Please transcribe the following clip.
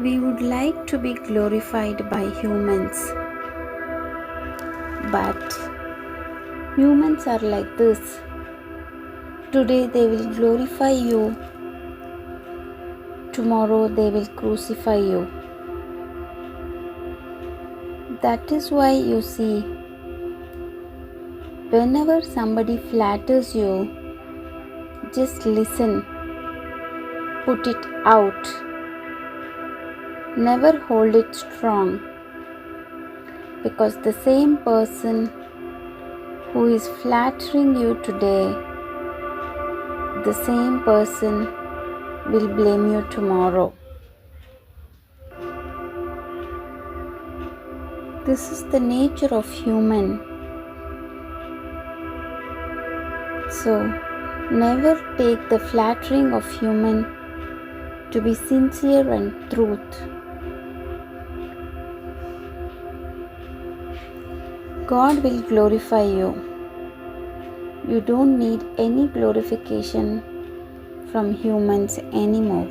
We would like to be glorified by humans, but humans are like this. Today they will glorify you, tomorrow they will crucify you. That is why you see, whenever somebody flatters you, just listen, put it out, never hold it strong, because the same person who is flattering you today, the same person will blame you tomorrow. This is the nature of human. So, never take the flattering of human to be sincere and truth. God will glorify you. You don't need any glorification from humans anymore.